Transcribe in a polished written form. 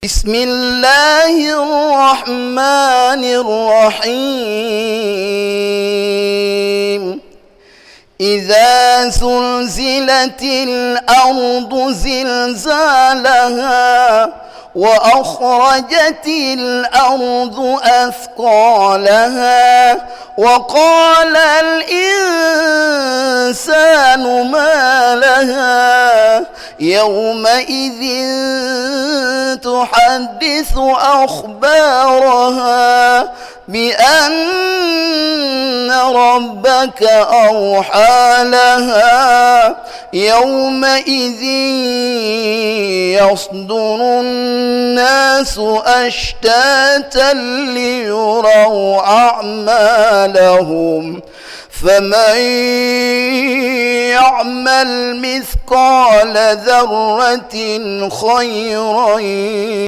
بسم الله الرحمن الرحيم إذا زلزلت الأرض زلزالها وأخرجت الأرض أثقالها وقال الإنسان ما لها يومئذ تحدث أخبارها بأن ربك أوحى لها يومئذ يصدر الناس أشتاتا ليروا أعمالهم فمن يعمل مثقال ذرة خيرا